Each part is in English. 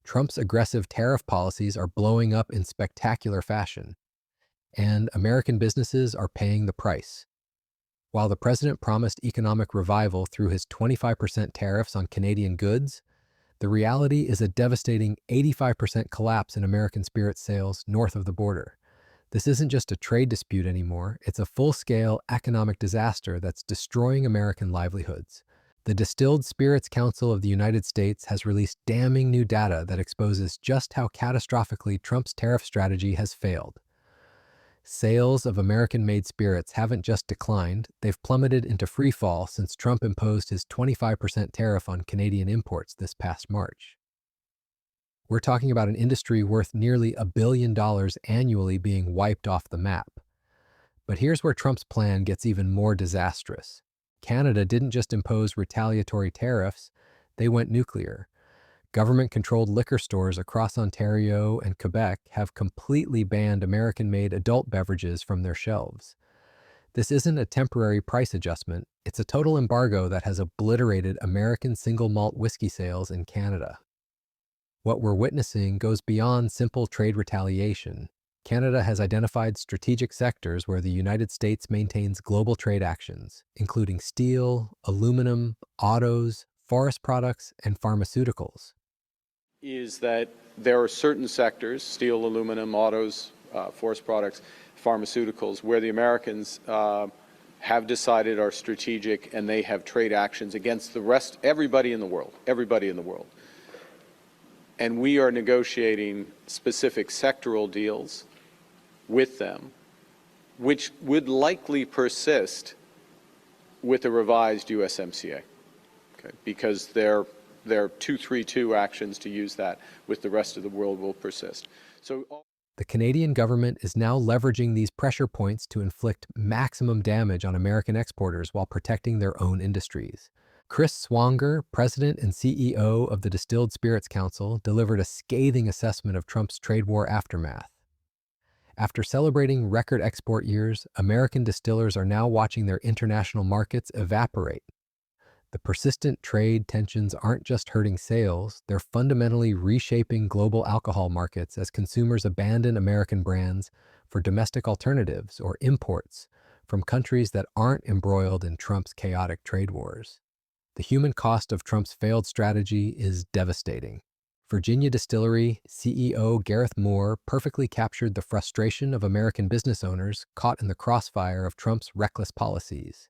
Trump's aggressive tariff policies are blowing up in spectacular fashion, and American businesses are paying the price. While the president promised economic revival through his 25% tariffs on Canadian goods, the reality is a devastating 85% collapse in American spirit sales north of the border. This isn't just a trade dispute anymore, it's a full-scale economic disaster that's destroying American livelihoods. The Distilled Spirits Council of the United States has released damning new data that exposes just how catastrophically Trump's tariff strategy has failed. Sales of American-made spirits haven't just declined, they've plummeted into free fall since Trump imposed his 25% tariff on Canadian imports this past March. We're talking about an industry worth nearly $1 billion annually being wiped off the map. But here's where Trump's plan gets even more disastrous. Canada didn't just impose retaliatory tariffs, they went nuclear. Government-controlled liquor stores across Ontario and Quebec have completely banned American-made adult beverages from their shelves. This isn't a temporary price adjustment, it's a total embargo that has obliterated American single malt whiskey sales in Canada. What we're witnessing goes beyond simple trade retaliation. Canada has identified strategic sectors where the United States maintains global trade actions, including steel, aluminum, autos, forest products, and pharmaceuticals. Is that there are certain sectors, steel, aluminum, autos, forest products, pharmaceuticals, where the Americans have decided are strategic and they have trade actions against the rest, everybody in the world. And we are negotiating specific sectoral deals with them, which would likely persist with a revised USMCA, okay? Because their 232 actions, to use that, with the rest of the world will persist. The Canadian government is now leveraging these pressure points to inflict maximum damage on American exporters while protecting their own industries. Chris Swanger, president and CEO of the Distilled Spirits Council, delivered a scathing assessment of Trump's trade war aftermath. After celebrating record export years, American distillers are now watching their international markets evaporate. The persistent trade tensions aren't just hurting sales, they're fundamentally reshaping global alcohol markets as consumers abandon American brands for domestic alternatives or imports from countries that aren't embroiled in Trump's chaotic trade wars. The human cost of Trump's failed strategy is devastating. Virginia Distillery CEO Gareth Moore perfectly captured the frustration of American business owners caught in the crossfire of Trump's reckless policies.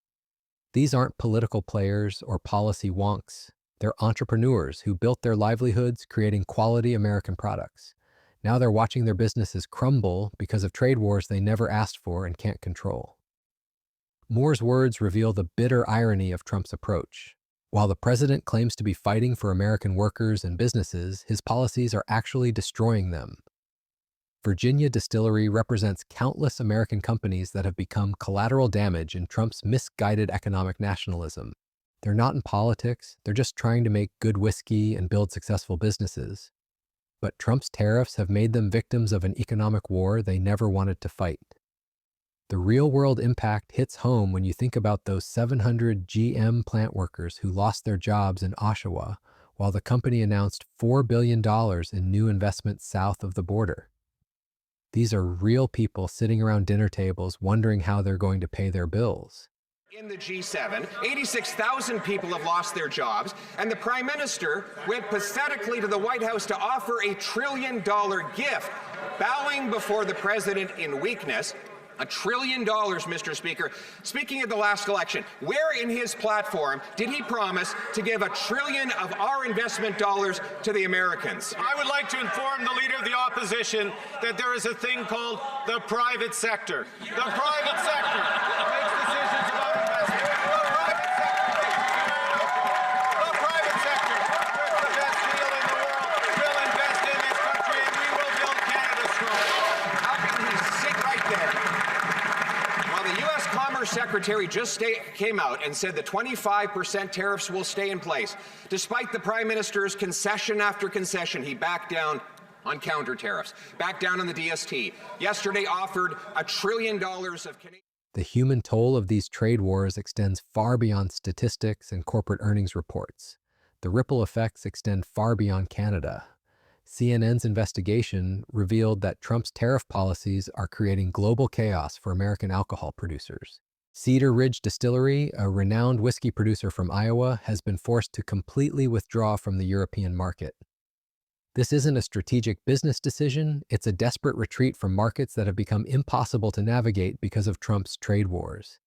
These aren't political players or policy wonks. They're entrepreneurs who built their livelihoods creating quality American products. Now they're watching their businesses crumble because of trade wars they never asked for and can't control. Moore's words reveal the bitter irony of Trump's approach. While the president claims to be fighting for American workers and businesses, his policies are actually destroying them. Virginia Distillery represents countless American companies that have become collateral damage in Trump's misguided economic nationalism. They're not in politics, they're just trying to make good whiskey and build successful businesses. But Trump's tariffs have made them victims of an economic war they never wanted to fight. The real-world impact hits home when you think about those 700 GM plant workers who lost their jobs in Oshawa while the company announced $4 billion in new investments south of the border. These are real people sitting around dinner tables wondering how they're going to pay their bills. In the G7, 86,000 people have lost their jobs, and the Prime Minister went pathetically to the White House to offer a $1 trillion gift, bowing before the President in weakness. $1 trillion, Mr. Speaker. Speaking of the last election, where in his platform did he promise to give $1 trillion of our investment dollars to the Americans? I would like to inform the Leader of the Opposition that there is a thing called the private sector. The private sector makes decisions about investment. The private sector, with the best deal in the world, will invest in this country and we will build Canada strong. How can he sit right there? The U.S. Commerce Secretary just came out and said the 25% tariffs will stay in place. Despite the Prime Minister's concession after concession, he backed down on counter tariffs, backed down on the DST. Yesterday offered $1 trillion of Canadian. The human toll of these trade wars extends far beyond statistics and corporate earnings reports. The ripple effects extend far beyond Canada. CNN's investigation revealed that Trump's tariff policies are creating global chaos for American alcohol producers. Cedar Ridge Distillery, a renowned whiskey producer from Iowa, has been forced to completely withdraw from the European market. This isn't a strategic business decision, it's a desperate retreat from markets that have become impossible to navigate because of Trump's trade wars.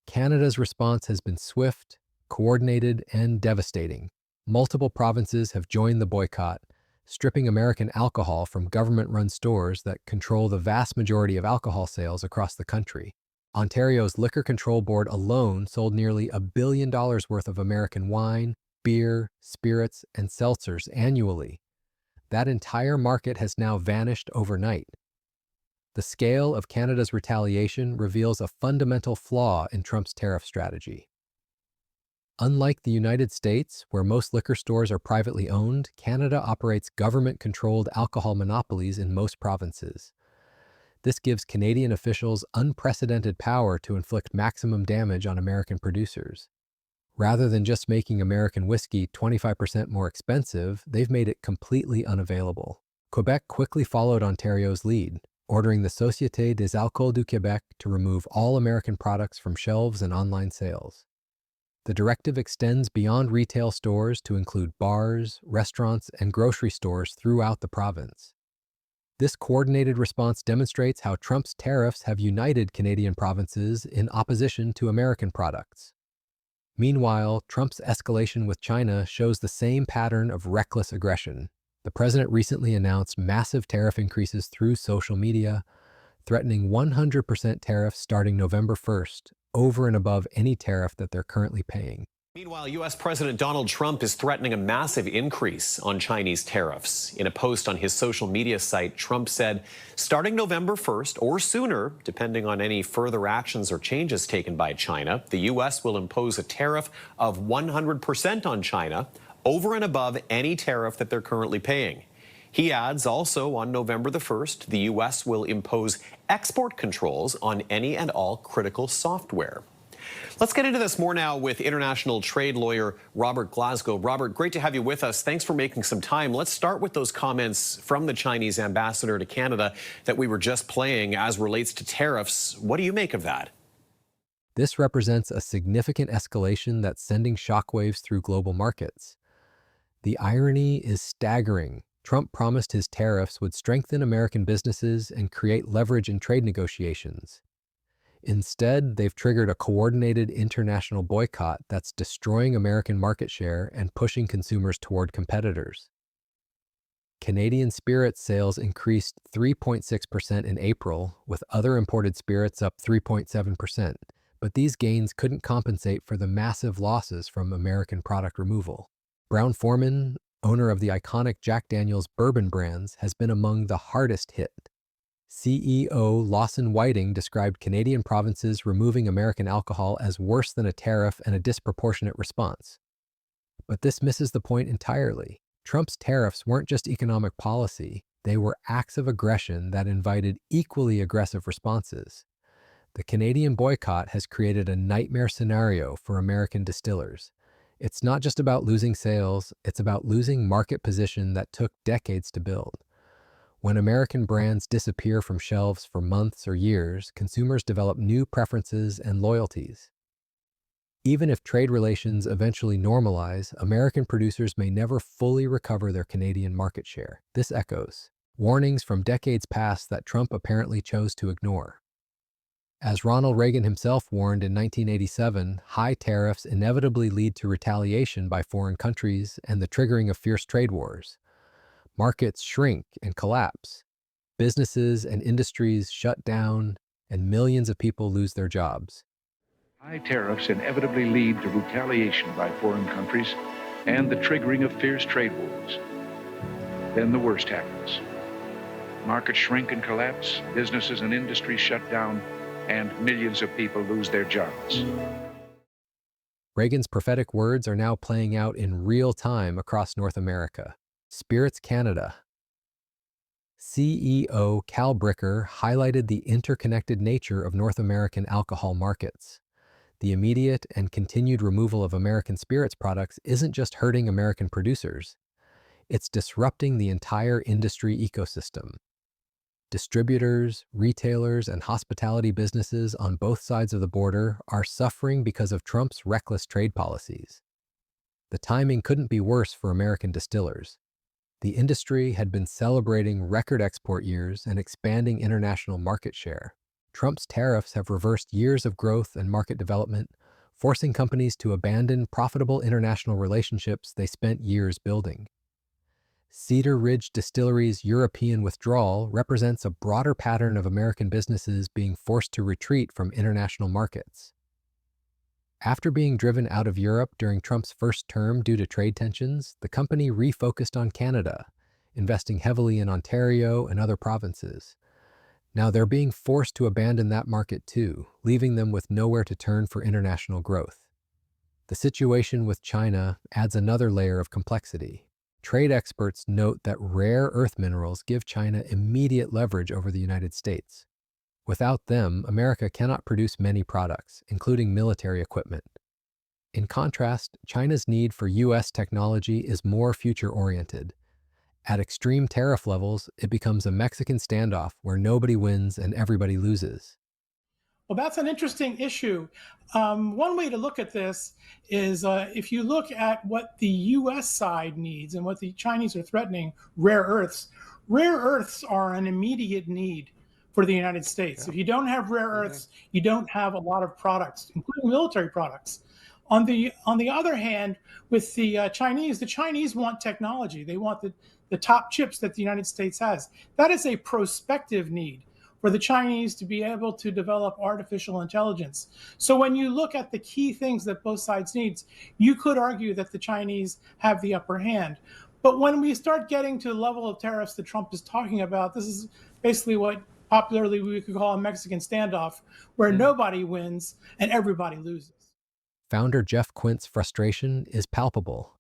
Canada's response has been swift, coordinated, and devastating. Multiple provinces have joined the boycott, stripping American alcohol from government-run stores that control the vast majority of alcohol sales across the country. Ontario's Liquor Control Board alone sold nearly $1 billion worth of American wine, beer, spirits, and seltzers annually. That entire market has now vanished overnight. The scale of Canada's retaliation reveals a fundamental flaw in Trump's tariff strategy. Unlike the United States, where most liquor stores are privately owned, Canada operates government-controlled alcohol monopolies in most provinces. This gives Canadian officials unprecedented power to inflict maximum damage on American producers. Rather than just making American whiskey 25% more expensive, they've made it completely unavailable. Quebec quickly followed Ontario's lead, ordering the Société des Alcools du Québec to remove all American products from shelves and online sales. The directive extends beyond retail stores to include bars, restaurants, and grocery stores throughout the province. This coordinated response demonstrates how Trump's tariffs have united Canadian provinces in opposition to American products. Meanwhile, Trump's escalation with China shows the same pattern of reckless aggression. The president recently announced massive tariff increases through social media, threatening 100% tariffs starting November 1st, over and above any tariff that they're currently paying. Meanwhile, U.S. President Donald Trump is threatening a massive increase on Chinese tariffs. In a post on his social media site, Trump said, starting November 1st or sooner, depending on any further actions or changes taken by China, the U.S. will impose a tariff of 100% on China, over and above any tariff that they're currently paying. He adds also on November the 1st, the U.S. will impose export controls on any and all critical software. Let's get into this more now with international trade lawyer Robert Glasgow. Robert, great to have you with us. Thanks for making some time. Let's start with those comments from the Chinese ambassador to Canada that we were just playing as relates to tariffs. What do you make of that? This represents a significant escalation that's sending shockwaves through global markets. The irony is staggering. Trump promised his tariffs would strengthen American businesses and create leverage in trade negotiations. Instead, they've triggered a coordinated international boycott that's destroying American market share and pushing consumers toward competitors. Canadian spirits sales increased 3.6% in April, with other imported spirits up 3.7%, but these gains couldn't compensate for the massive losses from American product removal. Brown-Forman, owner of the iconic Jack Daniel's bourbon brands, has been among the hardest hit. CEO Lawson Whiting described Canadian provinces removing American alcohol as worse than a tariff and a disproportionate response. But this misses the point entirely. Trump's tariffs weren't just economic policy, they were acts of aggression that invited equally aggressive responses. The Canadian boycott has created a nightmare scenario for American distillers. It's not just about losing sales, it's about losing market position that took decades to build. When American brands disappear from shelves for months or years, consumers develop new preferences and loyalties. Even if trade relations eventually normalize, American producers may never fully recover their Canadian market share. This echoes warnings from decades past that Trump apparently chose to ignore. As Ronald Reagan himself warned in 1987, high tariffs inevitably lead to retaliation by foreign countries and the triggering of fierce trade wars. Markets shrink and collapse. Businesses and industries shut down, and millions of people lose their jobs. High tariffs inevitably lead to retaliation by foreign countries and the triggering of fierce trade wars. Then the worst happens. Markets shrink and collapse, businesses and industries shut down, and millions of people lose their jobs. Reagan's prophetic words are now playing out in real time across North America. Spirits Canada. CEO Cal Bricker highlighted the interconnected nature of North American alcohol markets. The immediate and continued removal of American spirits products isn't just hurting American producers. it's disrupting the entire industry ecosystem. Distributors, retailers, and hospitality businesses on both sides of the border are suffering because of Trump's reckless trade policies. The timing couldn't be worse for American distillers. The industry had been celebrating record export years and expanding international market share. Trump's tariffs have reversed years of growth and market development, forcing companies to abandon profitable international relationships they spent years building. Cedar Ridge Distillery's European withdrawal represents a broader pattern of American businesses being forced to retreat from international markets. After being driven out of Europe during Trump's first term due to trade tensions, the company refocused on Canada, investing heavily in Ontario and other provinces. Now they're being forced to abandon that market too, leaving them with nowhere to turn for international growth. The situation with China adds another layer of complexity. Trade experts note that rare earth minerals give China immediate leverage over the United States. Without them, America cannot produce many products, including military equipment. In contrast, China's need for U.S. technology is more future-oriented. At extreme tariff levels, it becomes a Mexican standoff where nobody wins and everybody loses. Well, that's an interesting issue. One way to look at this is if you look at what the US side needs and what the Chinese are threatening, rare earths are an immediate need for the United States. If you don't have rare earths, you don't have a lot of products, including military products. On the other hand, with the Chinese want technology. They want the top chips that the United States has. That is a prospective need for the Chinese to be able to develop artificial intelligence. So when you look at the key things that both sides needs, you could argue that the Chinese have the upper hand. But when we start getting to the level of tariffs that Trump is talking about, this is basically what popularly we could call a Mexican standoff, where nobody wins and everybody loses. Founder Jeff Quint's frustration is palpable.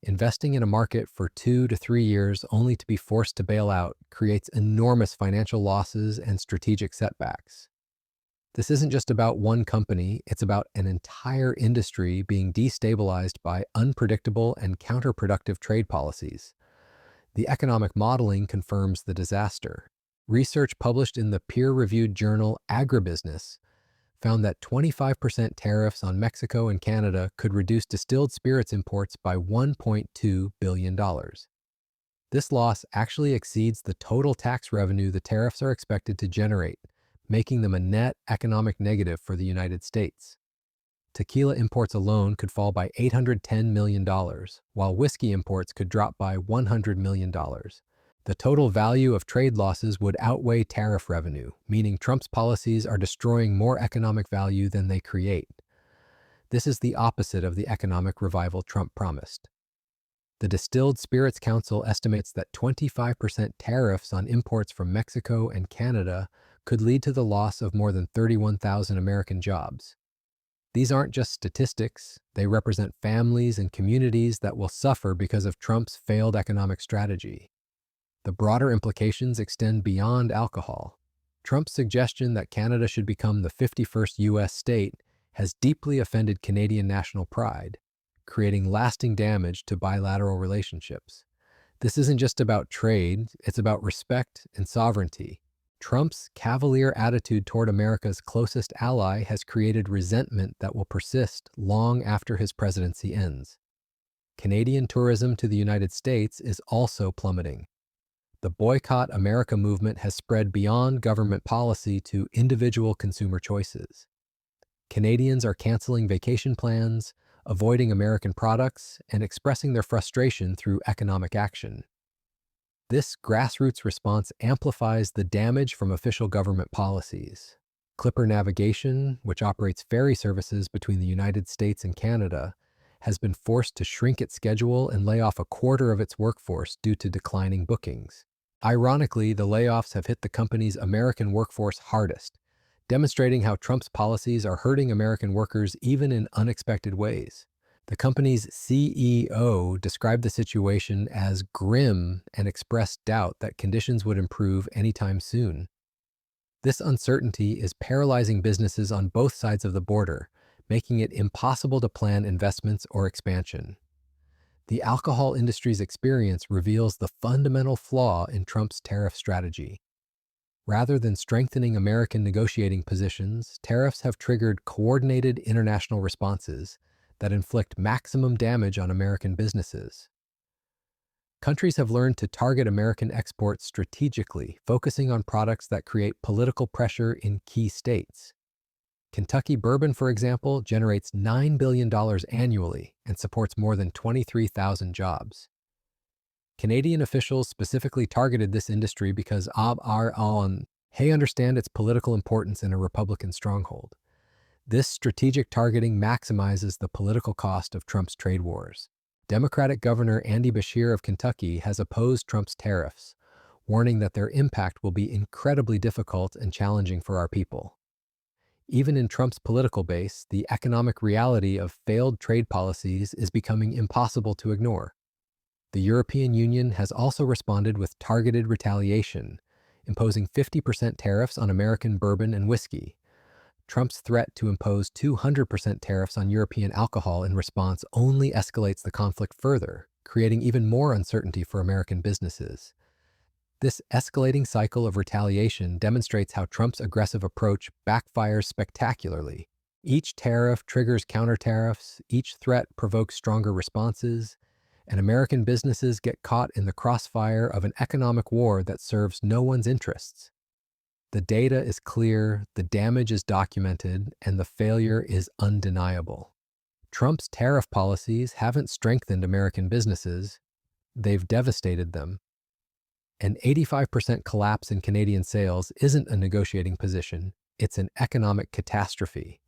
Investing in a market for 2 to 3 years only to be forced to bail out creates enormous financial losses and strategic setbacks. This isn't just about one company, it's about an entire industry being destabilized by unpredictable and counterproductive trade policies. The economic modeling confirms the disaster. Research published in the peer-reviewed journal Agribusiness found that 25% tariffs on Mexico and Canada could reduce distilled spirits imports by $1.2 billion. This loss actually exceeds the total tax revenue the tariffs are expected to generate, making them a net economic negative for the United States. Tequila imports alone could fall by $810 million, while whiskey imports could drop by $100 million. The total value of trade losses would outweigh tariff revenue, meaning Trump's policies are destroying more economic value than they create. This is the opposite of the economic revival Trump promised. The Distilled Spirits Council estimates that 25% tariffs on imports from Mexico and Canada could lead to the loss of more than 31,000 American jobs. These aren't just statistics, they represent families and communities that will suffer because of Trump's failed economic strategy. The broader implications extend beyond alcohol. Trump's suggestion that Canada should become the 51st U.S. state has deeply offended Canadian national pride, creating lasting damage to bilateral relationships. This isn't just about trade, it's about respect and sovereignty. Trump's cavalier attitude toward America's closest ally has created resentment that will persist long after his presidency ends. Canadian tourism to the United States is also plummeting. The Boycott America movement has spread beyond government policy to individual consumer choices. Canadians are canceling vacation plans, avoiding American products, and expressing their frustration through economic action. This grassroots response amplifies the damage from official government policies. Clipper Navigation, which operates ferry services between the United States and Canada, has been forced to shrink its schedule and lay off a quarter of its workforce due to declining bookings. Ironically, the layoffs have hit the company's American workforce hardest, demonstrating how Trump's policies are hurting American workers even in unexpected ways. The company's CEO described the situation as grim and expressed doubt that conditions would improve anytime soon. This uncertainty is paralyzing businesses on both sides of the border, making it impossible to plan investments or expansion. The alcohol industry's experience reveals the fundamental flaw in Trump's tariff strategy. Rather than strengthening American negotiating positions, tariffs have triggered coordinated international responses that inflict maximum damage on American businesses. Countries have learned to target American exports strategically, focusing on products that create political pressure in key states. Kentucky bourbon, for example, generates $9 billion annually and supports more than 23,000 jobs. Canadian officials specifically targeted this industry because they understand its political importance in a Republican stronghold. This strategic targeting maximizes the political cost of Trump's trade wars. Democratic Governor Andy Beshear of Kentucky has opposed Trump's tariffs, warning that their impact will be incredibly difficult and challenging for our people. Even in Trump's political base, the economic reality of failed trade policies is becoming impossible to ignore. The European Union has also responded with targeted retaliation, imposing 50% tariffs on American bourbon and whiskey. Trump's threat to impose 200% tariffs on European alcohol in response only escalates the conflict further, creating even more uncertainty for American businesses. This escalating cycle of retaliation demonstrates how Trump's aggressive approach backfires spectacularly. Each tariff triggers counter-tariffs, each threat provokes stronger responses, and American businesses get caught in the crossfire of an economic war that serves no one's interests. The data is clear, the damage is documented, and the failure is undeniable. Trump's tariff policies haven't strengthened American businesses, they've devastated them. An 85% collapse in Canadian sales isn't a negotiating position, it's an economic catastrophe.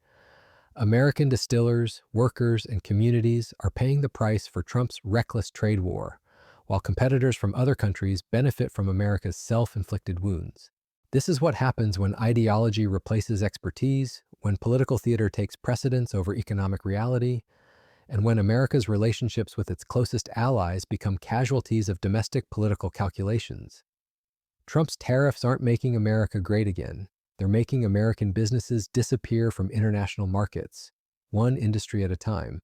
American distillers, workers, and communities are paying the price for Trump's reckless trade war, while competitors from other countries benefit from America's self-inflicted wounds. This is what happens when ideology replaces expertise, when political theater takes precedence over economic reality, and when America's relationships with its closest allies become casualties of domestic political calculations. Trump's tariffs aren't making America great again. They're making American businesses disappear from international markets, one industry at a time.